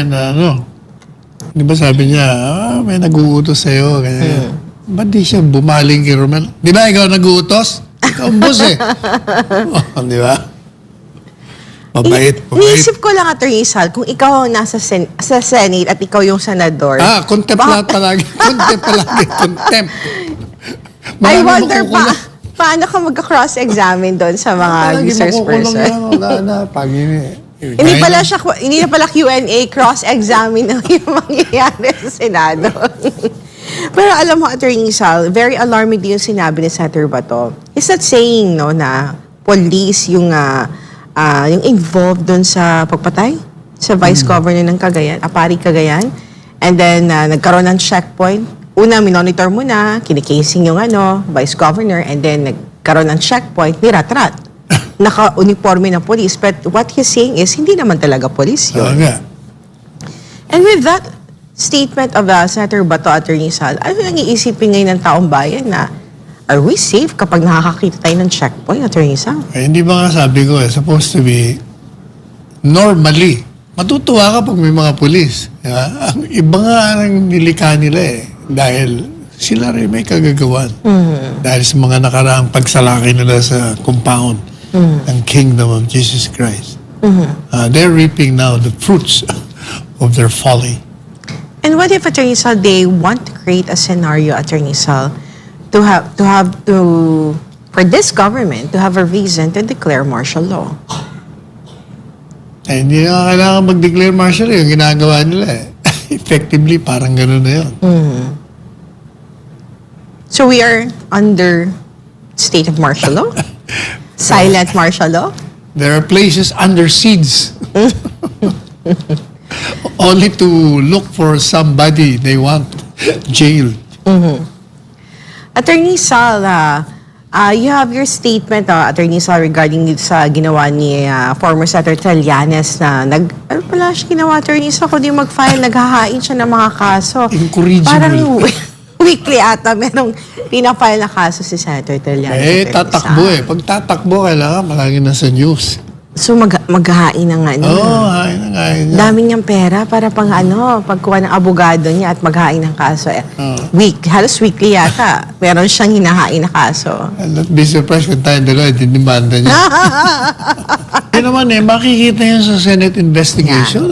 yan na di ba sabi niya, may nag-uutos sa'yo, ganyan. Ba't di siya bumaling kay Romel? Di ba ikaw nag-uutos? Ikaw ang boss eh. Di ba? Mabait. Iniisip ko lang, Attorney Sal, kung ikaw ang nasa sa Senate at ikaw yung senador. Contempt lang palagi. Contempt palagi. Contempt. I wonder paano ka magka-cross-examine doon sa mga resource person. Wala na. Hindi na pala Q&A, cross-examine na yung mangyayari sa Senado. Pero alam mo, Attorney Sal, very alarming din yung sinabi ni Senator Bato. Is that saying, na police yung involved doon sa pagpatay sa Vice Governor ng Cagayan, Apari Cagayan, and then nagkaroon ng checkpoint. Una, minonitor mo na, kinikasing yung Vice Governor, and then nagkaroon ng checkpoint, nirat-rat. Naka-uniforme ng police. But what he's saying is, hindi naman talaga police yun. And with that statement of Senator Bato, Attorney Sal, ano yung iisipin ngayon ng taong bayan na are we safe kapag nakakakita tayo ng checkpoint, Attorney Sal? Hindi ba nga sabi ko supposed to be normally. Matutuwa ka pag may mga pulis. Ang iba nga ang nilikha nila dahil sila rin may kagagawan. Dahil sa mga nakaraang pagsalaki nila sa compound ng Kingdom of Jesus Christ. They're reaping now the fruits of their folly. And what if, Attorney Sal, they want to create a scenario, Attorney Sal, for this government to have a reason to declare martial law? Hindi na kailangan mag-declare martial law. Yung ginagawa nila effectively, parang gano'n na yun. So we are under state of martial law? Silent martial law? There are places under siege. Only to look for somebody they want jailed. Attorney Sal, you have your statement, Attorney Sal, regarding sa ginawa ni former Senator Trillanes na ano pala siya ginawa, Attorney Sal, kung di mag-file, naghahain siya ng mga kaso. Incorrigible. Parang weekly ata merong pinafile na kaso si Senator Trillanes. Tatakbo Pag tatakbo, kailangan malagi na sa news. So maghahain na nga niya. Hain na nga niya. Dami niyang pera para pagkuha ng abogado niya at maghain ng kaso. Halos weekly yata. Meron siyang hinahain na kaso. I'll not be surprised kung tayo dalawa, dinimanda niya. Kaya naman makikita yun sa Senate investigation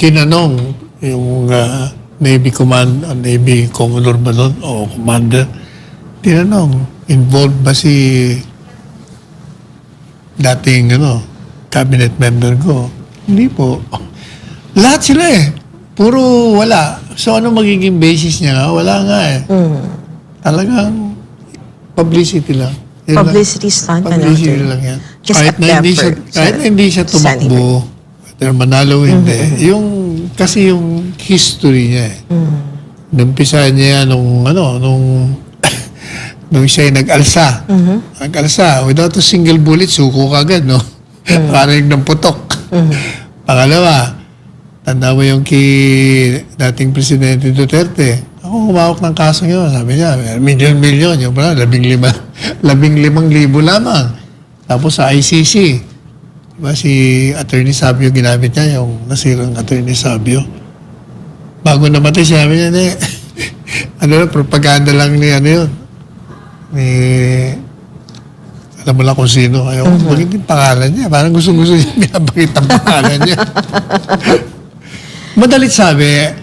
Kinanong yung Navy Commodore ba doon o Commander. Tinanong, involved ba si dating cabinet member ko? Hindi po. Lahat sila puro wala. So ano magiging basis niya? Wala nga Talagang publicity lang. Publicity stunt. Publicity lang yan. Just kahit na hindi siya tumakbo, pero manalo hindi. Kasi yung history niya Numpisa niya nung siya nag-alsa. Nag-alsa. Without a single bullet, suko kagad, Parang ng putok. Pangalawa, tanda mo yung dating Presidente Duterte. Ako humawak ng kaso nyo. Sabi niya, milyon. Yung pala, 15,000 lamang. Tapos sa ICC, diba, si Attorney Sabio ginamit niya, yung nasirang Attorney Sabio. Bago namatay, sabi niya, propaganda lang ni yun. Alam mo lang kung sino. Ayaw ko magiging pangalan niya. Parang gusto-gusto niya pinapakita ang pangalan niya. Madalit sabi,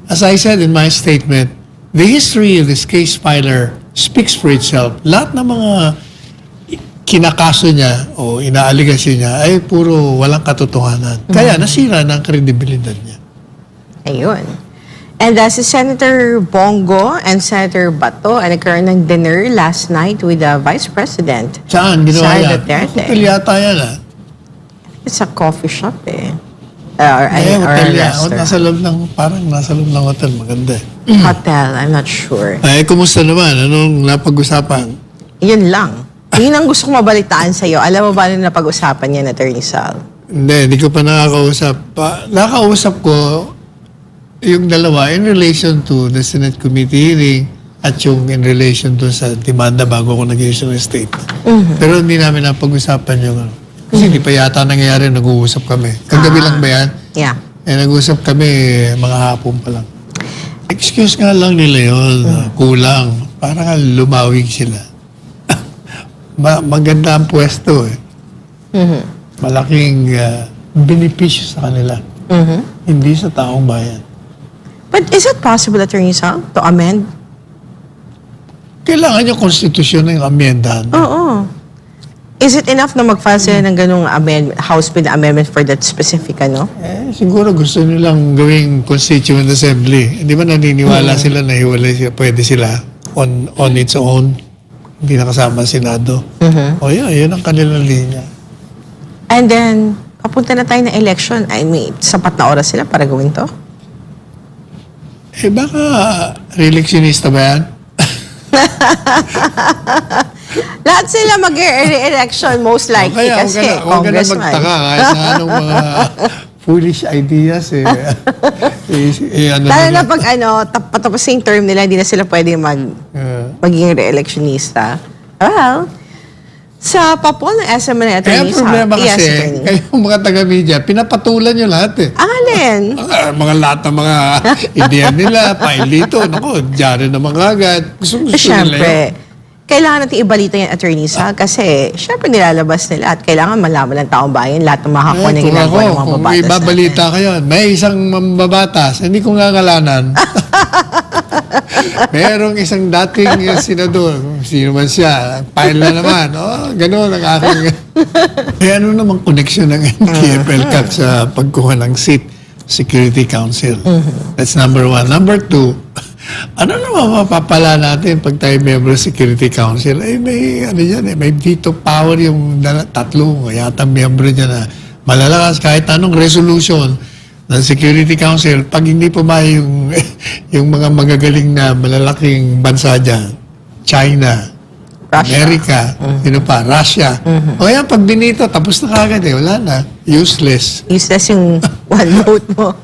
as I said in my statement, the history of this case filer speaks for itself. Lahat ng mga kinakaso niya o inaaligasyon niya ay puro walang katotohanan. Kaya nasira ng kredibilidad niya. Ayun. And si Senator Bongo and Senator Bato ay nagkaroon ng dinner last night with the Vice President. Saan? Ginawa yan? Hotel yata yan It's a coffee shop or nasa loob ng hotel. Maganda Hotel, I'm not sure. Kumusta naman? Anong napag-usapan? Yun lang. Yun ang gusto kong mabalitaan sa'yo. Alam mo ba na napag-usapan niya, Attorney Sal? Hindi ko pa nakakausap. Nakausap ko yung dalawa in relation to the Senate Committee hearing at yung in relation to sa demanda bago ako nag-issue ng statement. Pero hindi namin napag-usapan yung kasi hindi pa yata nangyayari, nag-uusap kami. Kagabi lang ba yan? Yeah. nag-usap kami mga hapon pa lang. Excuse nga lang nila yun, kulang. Parang nga lumawig sila. Maganda ang pwesto eh. Malaking benepisyo sa kanila. Hindi sa taong bayan. But is it possible, Attorney Sal, to amend? Kailangan yung konstitusyon na yung amyendahan. Oo. Is it enough na mag-file sila ng ganung House Bill amendment for that specific, ano? Siguro gusto nilang gawing Constituent Assembly. Hindi ba naniniwala sila na hiwalay sila, pwede sila on its own? Hindi nakasama ang Senado. O yun ang kanilang linya. And then, papunta na tayo ng election. I mean, sapat na oras sila para gawin to? Baka re-electionista ba yan? Lahat sila mag-re-election most likely Kaya kasi huwag ka na congressman. magtaka kahit na anong mga foolish ideas Lalo na pag patapos yung term nila, hindi na sila pwede maging re-electionista. Well, sa papel ng SMA na Kaya attorney problema yes, kasi, attorney. kayong mga taga-media, pinapatulan nyo lahat eh. Ang alin? Mga lahat ng mga ideya nila, pailito, naku, dyan naman agad. Gusto nila yun. Siyempre, kailangan natin ibalita yung attorney sa kasi syempre nilalabas nila at kailangan malaman ng taong bayan lahat ng makakuha ng ginagawa ng mga kung babatas ibabalita kayo, may isang mambabatas, hindi ko ngangalanan. Merong isang dating senador, sino man siya, file na naman. Ganun ang aking... Kaya ano namang connection ng NTF-ELCAC sa pagkuha ng seat Security Council? That's number one. Number two, ano naman mapapala natin pag tayo member of Security Council? May veto power yung tatlo, yata member niya na malalakas kahit anong resolution ng Security Council, pag hindi pumayag yung mga magagaling na malalaking bansa dyan, China, Russia. America, Russia. O yan, pag binito, tapos na kagad wala na. Useless. Useless yung one vote mo.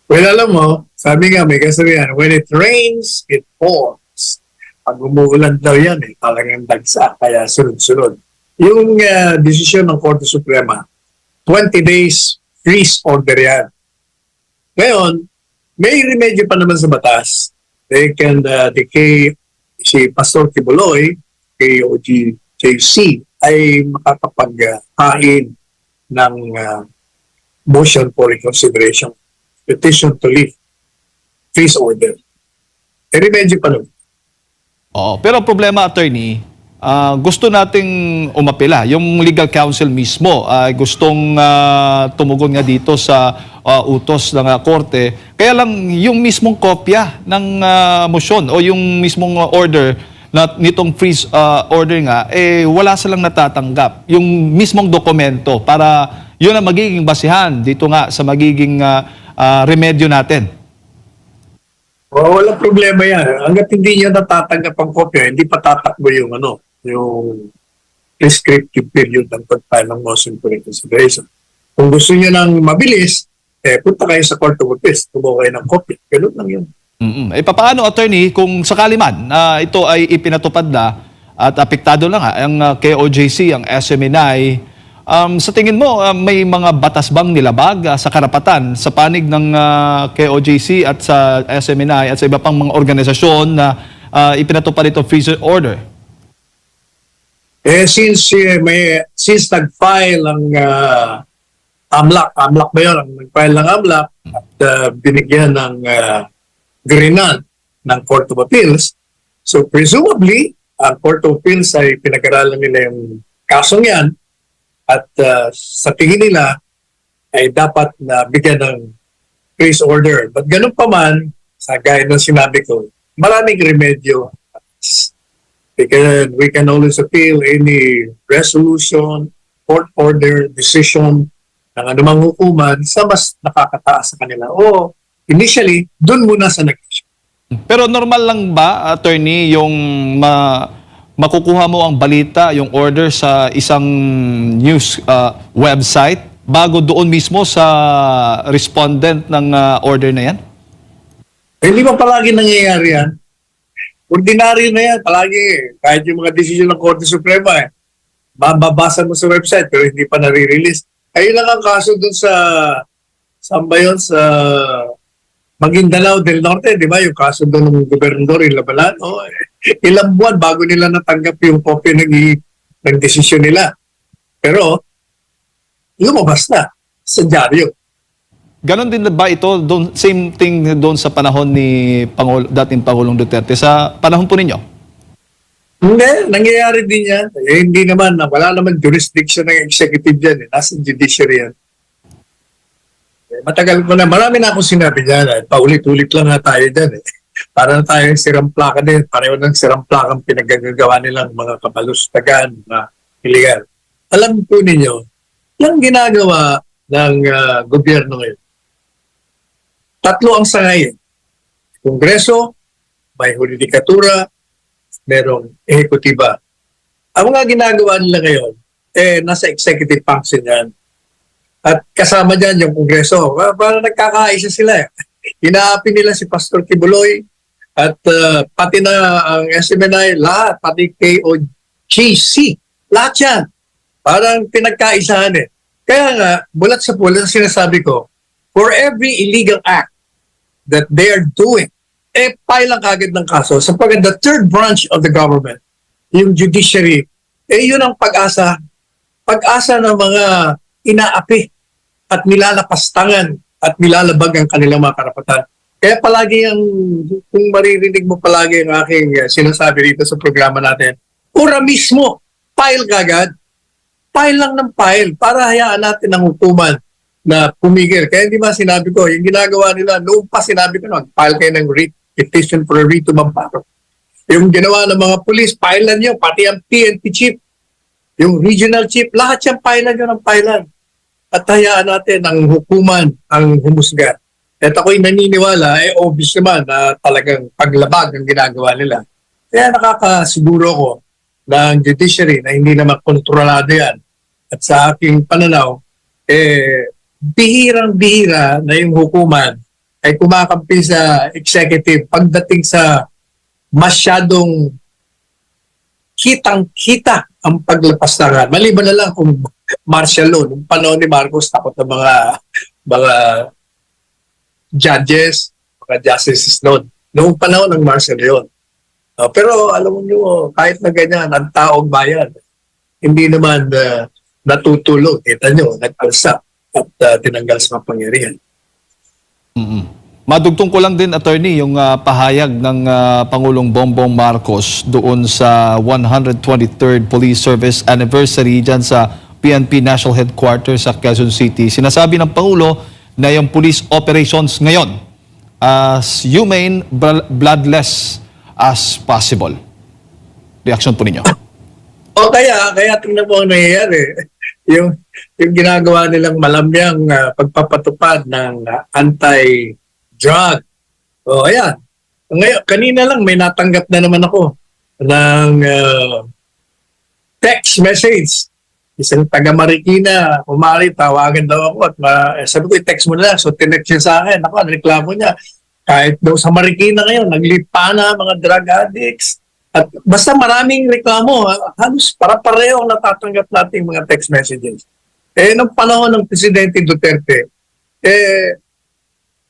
Well, alam mo, sabi nga, may kasabihan, when it rains, it pours. Pag umuulan daw yan, talagang dagsa, kaya sunod-sunod. Yung desisyon ng Korte Suprema, 20 days freeze order yan. Ngayon, may remedyo pa naman sa batas. They can decay si Pastor Kibuloy, KOGJC, ay makakapag-hain ng motion for reconsideration, petition to lift freeze order. May remedyo pa naman. Oo, pero ang problema, attorney, gusto nating umapila. Yung legal counsel mismo ay gustong tumugon nga dito sa utos ng korte. Kaya lang yung mismong kopya ng motion o yung mismong order na nitong freeze order nga, wala silang natatanggap. Yung mismong dokumento para yun ang magiging basihan dito nga sa magiging remedyo natin. Walang problema yan. Hanggat hindi niya natatanggap ang kopya, hindi pa tatakbo yung yung prescriptive period ng pag-file ng motion for reconsideration. Kung gusto niyo ng mabilis, punta kayo sa Court of Appeals, kumuha kayo ng kopya. Ganun lang yun. Paano, attorney, kung sakali man ito ay ipinatupad na at apektado lang ang KOJC, ang SMNI, sa tingin mo, may mga batas bang nilabag sa karapatan sa panig ng KOJC at sa SMNI at sa iba pang mga organisasyon na ipinatupad ito freeze order? Since nag-file ang AMLAC ba yun? Nag-file ng AMLAC at binigyan ng greenan ng Court of Appeals. So presumably, ang Court of Appeals ay pinag-aralan nila yung kasong yan at sa tingin nila ay dapat na bigyan ng freeze order. But ganun pa man, sa gaya ng sinabi ko, maraming remedyo. We can always appeal any resolution, court order, decision ng anumang hukuman sa mas nakakataas sa kanila. O initially, dun muna sa nag-issue. Pero normal lang ba, attorney, yung makukuha mo ang balita, yung order sa isang news website bago doon mismo sa respondent ng order na yan? Hindi ba palagi nangyayari yan? Ordinaryo na yan, palagi kahit yung mga desisyon ng Korte Suprema mababasa mo sa website pero hindi pa nare-release. Ayun lang ang kaso dun sa Saan ba yun? Sa Maguindanao del Norte, di ba? Yung kaso doon ng gobernador, yung Labanan. Oh, ilang buwan bago nila natanggap yung kopya ng desisyon nila. Pero, lumabas na sa dyaryo. Ganon din ba ito, same thing doon sa panahon ni dating Pangulong Duterte, sa panahon po ninyo? Hindi, nangyayari din yan. Eh, hindi naman, wala naman jurisdiction ng executive dyan. Nasa judiciary yan. Matagal ko na, marami na akong sinabi dyan. Paulit-ulit lang na tayo dyan. Para na tayo sirang plaka din. Pareho ng sirang plaka ang pinagagawa nilang mga kabalustagan, mga iligal. Alam po ninyo, yung ginagawa ng gobyerno ngayon, tatlo ang sangay. Kongreso, may hudikatura, merong ehekutiba. Ang mga ginagawa nila ngayon, nasa executive function yan. At kasama dyan yung Kongreso. Para nagkakaisa sila. Inaapi nila si Pastor Kibuloy at pati na ang SMNI, lahat, pati KOGC, lahat yan. Parang pinagkaisahan Kaya nga, bulat sa pulat, sinasabi ko, for every illegal act that they are doing, file lang kagad ng kaso. Sapagkat the third branch of the government, yung judiciary, yun ang pag-asa ng mga inaapi at nilalapastangan at nilalabag ang kanilang mga karapatan. Kaya palagi kung maririnig mo palagi ang aking sinasabi rito sa programa natin, ura mismo, file kagad, file lang ng file para hayaan natin ang hukuman na pumigil. Kaya hindi ba sinabi ko, yung ginagawa nila, noong pa sinabi ko file kayo ng petition for a writ of amparo. Yung ginawa ng mga police, file nyo, pati ang PNP chief, yung regional chief, lahat yung file nyo ng file. At hayaan natin ang hukuman ang humusga. At ako'y naniniwala, obvious naman na talagang paglabag ang ginagawa nila. Kaya nakakasiguro ko ng judiciary na hindi naman kontrolado yan. At sa aking pananaw, bihirang-bihira na yung hukuman ay kumakampi sa executive pagdating sa masyadong kitang-kita ang paglapastangan. Maliban na lang kung martial law. Noong panahon ni Marcos, takot na mga judges, mga justices noon. Noong panahon ng martial law. Pero alam mo nyo, kahit na ganyan, ang taong bayan, hindi naman natutulog. Kita nyo, nag-alsa at tinanggal sa kapangyarihan. Madugtong ko lang din, attorney, yung pahayag ng Pangulong Bongbong Marcos doon sa 123rd Police Service Anniversary dyan sa PNP National Headquarters sa Quezon City. Sinasabi ng Pangulo na yung police operations ngayon as humane, bloodless as possible. Reaction po ninyo? O kaya tingnan mo ang nangyayari. yung ginagawa nilang malamyang pagpapatupad ng anti-drug. O ayan. Ngayon, kanina lang may natanggap na naman ako ng text message. Isang taga Marikina, kumari, tawagan daw ako at sabi ko, i-text mo na lang. So, tinext niya sa akin. Ako, reklamo niya. Kahit daw sa Marikina ngayon, naglipa na mga drug addicts. At basta maraming reklamo. Halos para-pareho ang natatanggap nating mga text messages. Nung panahon ng Presidente Duterte,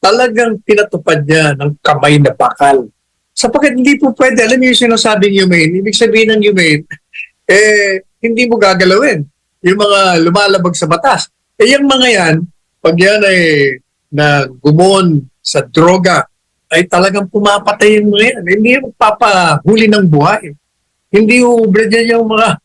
talagang pinatupad niya ng kamay na bakal. Sapagkat hindi po pwede. Alam niyo yung sinasabing humane. Ibig sabihin ng humane, hindi mo gagalawin yung mga lumalabag sa batas. Yung mga yan, pag yan ay nagumon sa droga, ay talagang pumapatay yung mga yan. Hindi yung papahuli ng buhay. Hindi ubra dyan yung mga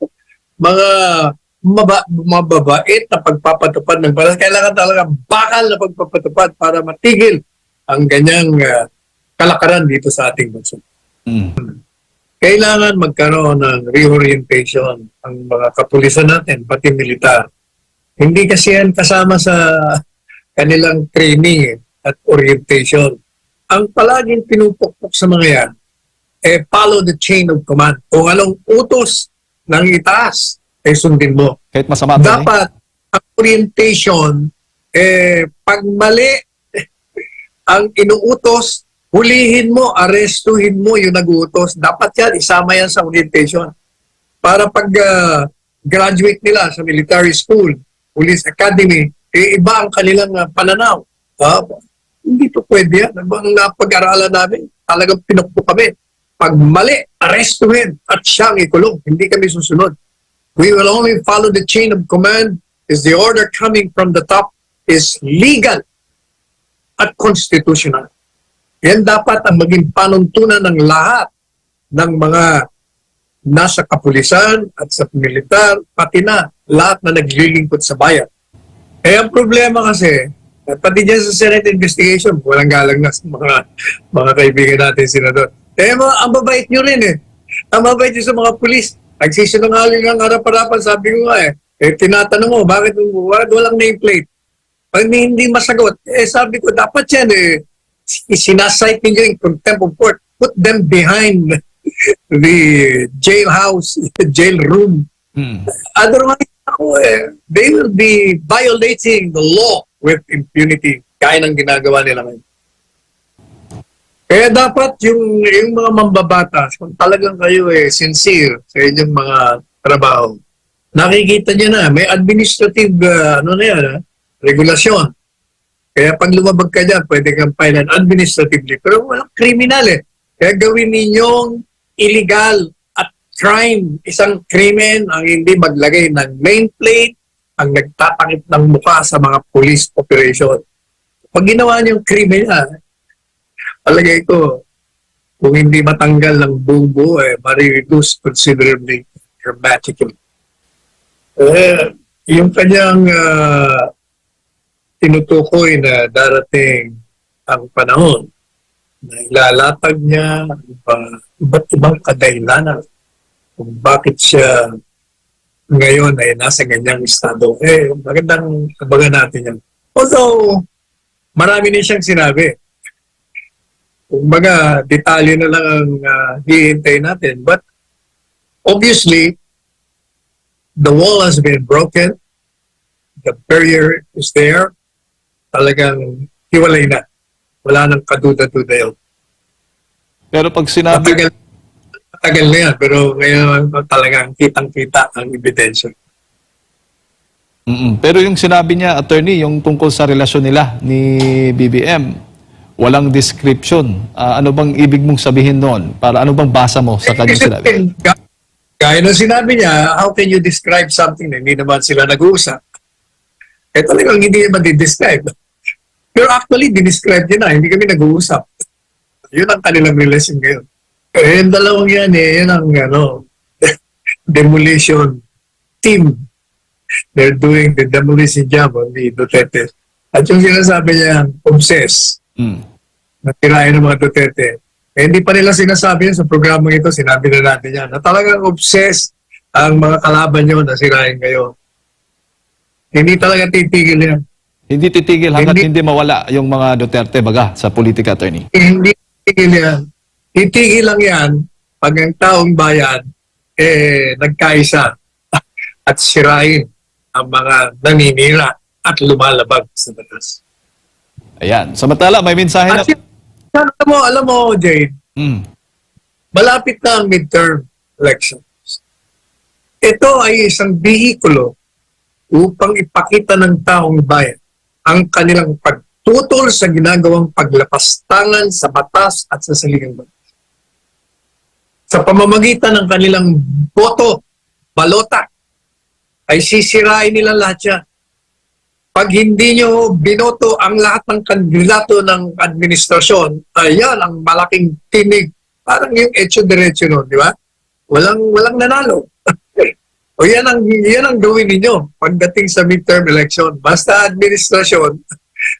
mababait na pagpapatupad ng batas. Kailangan talaga bakal na pagpapatupad para matigil ang ganyang kalakaran dito sa ating bansa. Kailangan magkaroon ng reorientation ang mga kapulisan natin, pati militar. Hindi kasi yan kasama sa kanilang training at orientation. Ang palaging pinupukpok sa mga yan, follow the chain of command. Kung anong utos ng itaas, sundin mo. Kahit masama. Dapat ang orientation, pag mali ang inuutos, hulihin mo, arestuhin mo yung nag-uutos. Dapat yan, isama yan sa orientation. Para pag graduate nila sa military school, police academy, iba ang kanilang pananaw. Ah, hindi po pwede yan. Ang napag-aralan namin, talagang pinukpo kami. Pag mali, arestuhin at siyang ikulong. Hindi kami susunod. We will only follow the chain of command is the order coming from the top is legal at constitutional. Yan dapat ang maging panuntunan ng lahat ng mga nasa kapulisan at sa militar, pati na lahat na naglilingkod sa bayan. Eh, ang problema kasi, pati dyan sa Senate investigation, walang galang na sa mga kaibigan natin, senador. Eh, ang babait nyo rin eh. Ang babait nyo sa mga pulis. Nagsisinungaling ang harap-harapan, sabi ko nga tinatanong mo, bakit walang nameplate? Pag hindi masagot, sabi ko, dapat yan sinasite ninyo in contempt of court. Put them behind the jailhouse, the jail room. Otherwise, they will be violating the law with impunity. Kaya ng ginagawa nila ngayon. Kaya dapat yung mga mambabatas, kung talagang kayo sincere sa inyong mga trabaho, nakikita niyo na, may administrative, regulasyon. Kaya pag lumabag ka dyan, pwede kang filean administratively. Pero walang kriminal Kaya gawin ninyong illegal at crime. Isang krimen ang hindi maglagay ng nameplate, ang nagtatakip ng mukha sa mga police operation. Pag ginawa niyong krimen palagay ko, kung hindi matanggal ng buo, marireduce considerably dramatically. Yung kanyang tinutukoy na darating ang panahon na ilalatag niya iba't ibang kadahilanan kung bakit siya ngayon ay nasa ganyang estado. Magandang sabagan natin yan. Although, marami din siyang sinabi. Kung baga, detalye na lang ang hihintay natin. But, obviously, the wall has been broken. The barrier is there. Talagang hiwalay na. Wala nang kaduda-duda yun. Pero pag sinabi... Matagal na yan, pero ngayon talagang kitang-kita ang ebidensya. Pero yung sinabi niya, attorney, yung tungkol sa relasyon nila ni BBM, walang description. Ano bang ibig mong sabihin noon? Para ano bang basa mo sa kanyang sinabi? Gaya ng sinabi niya, how can you describe something na hindi naman sila nag-uusap? Talagang hindi naman di-describe. Pero actually, di-describe niya na, hindi kami nag-uusap. Yun ang kanilang relasyon ngayon. Yung dalawang yan, yun ang demolition team. They're doing the demolition job on the Duterte. At yung sinasabi niya, obsessed. Natirayan ng mga Duterte. Hindi pa nila sinasabi yun sa programang ito, sinabi na natin yan, na talagang obsessed ang mga kalaban nyo na sirain kayo. Hindi talaga titigil yan. Hindi titigil hanggat hindi mawala yung mga Duterte baga sa politika, attorney. Hindi titigil yan. Titigil lang yan pag ang taong bayan nagkaisa at sirain ang mga naninira at lumalabag sa batas. Ayan. Samantala, may mensahe na... Alam mo, Jade, malapit na ang midterm elections. Ito ay isang bihikulo upang ipakita ng taong bayan ang kanilang pagtutol sa ginagawang paglapastangan sa batas at sa saligang batas. Sa pamamagitan ng kanilang boto, balota, ay sisirain nila lahat yan. Pag hindi nyo binoto ang lahat ng kandidato ng administrasyon, ayan ang malaking tinig. Parang yung etso-diretso nun, di ba? Walang nanalo. O yan ang gawin ninyo pagdating sa midterm election. Basta administrasyon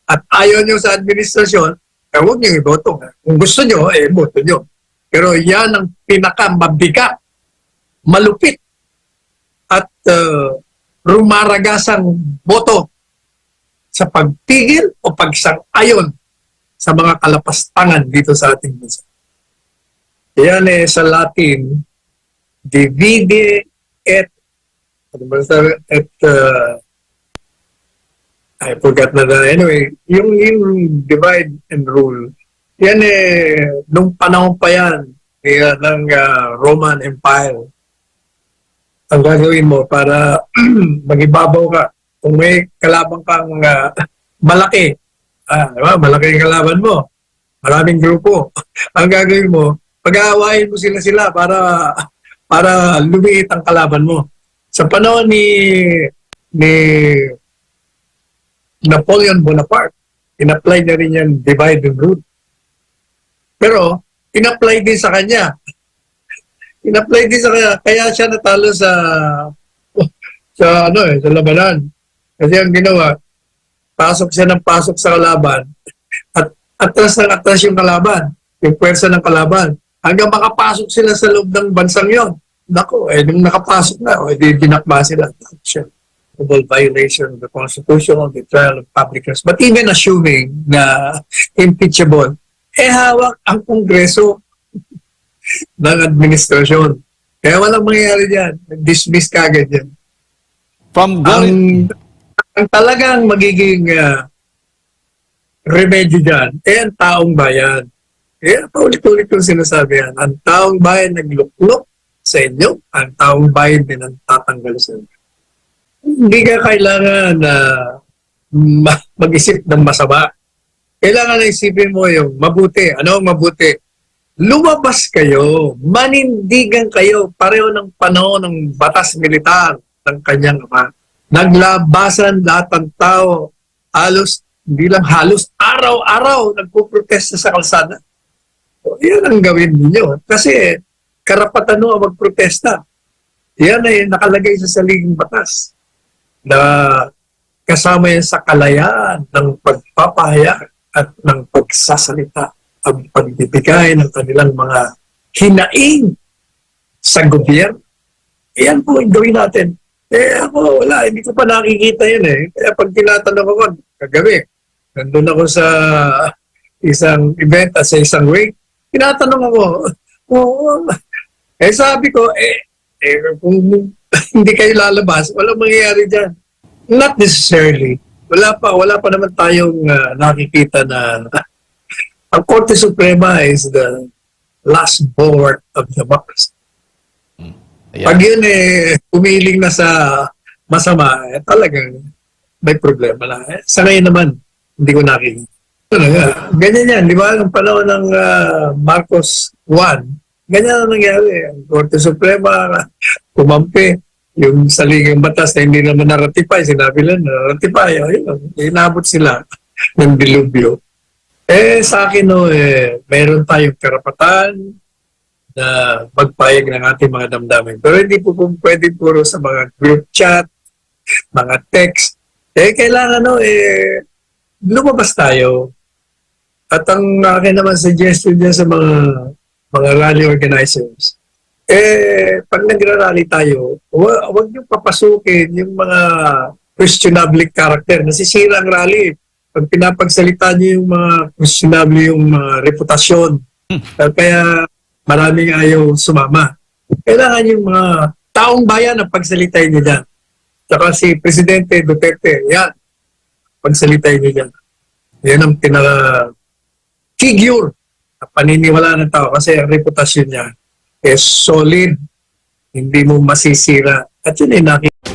at ayaw nyo sa administrasyon, huwag nyo iboto. Kung gusto nyo, boto nyo. Pero yan ang pinakamabigat, malupit, at rumaragasang boto sa pagtigil o pagsang-ayon sa mga kalapastangan dito sa ating bansa. Yan sa Latin, divide et I forgot na anyway, yung divide and rule, yan nung panahon pa yan ng Roman Empire. Ang gagawin mo para magibabaw ka, kung may kalabang kang malaki Diba? Malaki yung kalaban mo. Maraming grupo. Ang gagawin mo, pag-aawain mo sila para lumiit ang kalaban mo. Sa panahon ni Napoleon Bonaparte, in-apply na rin yung divide and rule. Pero, in-apply din sa kanya. In-apply din sa kanya. Kaya siya natalo sa labanan. Kasi ang ginawa, pasok siya ng pasok sa kalaban at atras ng atras yung kalaban, yung pwersa ng kalaban. Hanggang makapasok sila sa loob ng bansang yon. Nako, nung nakapasok na, dinakma sila. Violation of the Constitution, the trial of public trust. But even assuming na impeachable, hawak ang Kongreso ng administrasyon. Kaya walang mangyayari dyan. Dismiss kagad yan. From going... Ang talagang magiging remedyo dyan, ang taong bayan. Paulit-ulit kong sinasabi yan. Ang taong bayan nagluklok sa inyo, ang taong bayan din ang tatanggal sa inyo. Hindi ka kailangan mag-isip ng masama. Kailangan na isipin mo yung mabuti. Ano ang mabuti? Lumabas kayo, manindigan kayo, pareho ng panahon ng batas militar ng kanyang ama. Naglabasan lahat ng tao, hindi lang halos, araw-araw nagpuprotesta sa kalsada. So, yan ang gawin ninyo. Kasi karapatan mo ang magprotesta. Yan ay nakalagay sa saligang batas na kasama yan sa kalayaan ng pagpapahayag at ng pagsasalita, ang pagbibigay ng kanilang mga hinaing sa gobyerno. Yan po ang gawin natin. Ako, wala, hindi ko pa nakikita yun Kaya pag tinatanong ako, kagabi, nandun ako sa isang event at sa isang week, tinatanong ako, sabi ko, kung hindi kayo lalabas, walang mangyayari dyan. Not necessarily. Wala pa naman tayong nakikita na ang Korte Suprema is the last bulwark of democracy. Ayan. Pag yun umiling na sa masama, talagang may problema na. Sa ngayon naman, hindi ko nakikita. Ganyan yan, di ba? Nung panahon ng Marcos 1, ganyan ang nangyari. Ang Korte Suprema, kumampi, yung saligang batas na hindi naman na-ratify, sinabi lang na-ratify, inabot sila ng dilubyo. Sa akin, meron tayong karapatan na magpayag ng ating mga damdamin. Pero hindi po pwede puro sa mga group chat, mga text. Kailangan, lumabas tayo. At ang akin naman suggestion dyan sa mga rally organizers, pag nagra-rally tayo, huwag nyo papasukin yung mga questionable character. Nasisira ang rally. Pag pinapagsalita nyo yung mga questionable yung reputasyon. Kaya maraming ayaw sumama. Kailangan yung mga taong bayan ang pagsalitay nyo dyan. Saka si Presidente Duterte, yan, pagsalitay nyo dyan. Yan ang figure na paniniwala ng tao kasi ang reputasyon niya is solid, hindi mo masisira. At yun ay nakikita.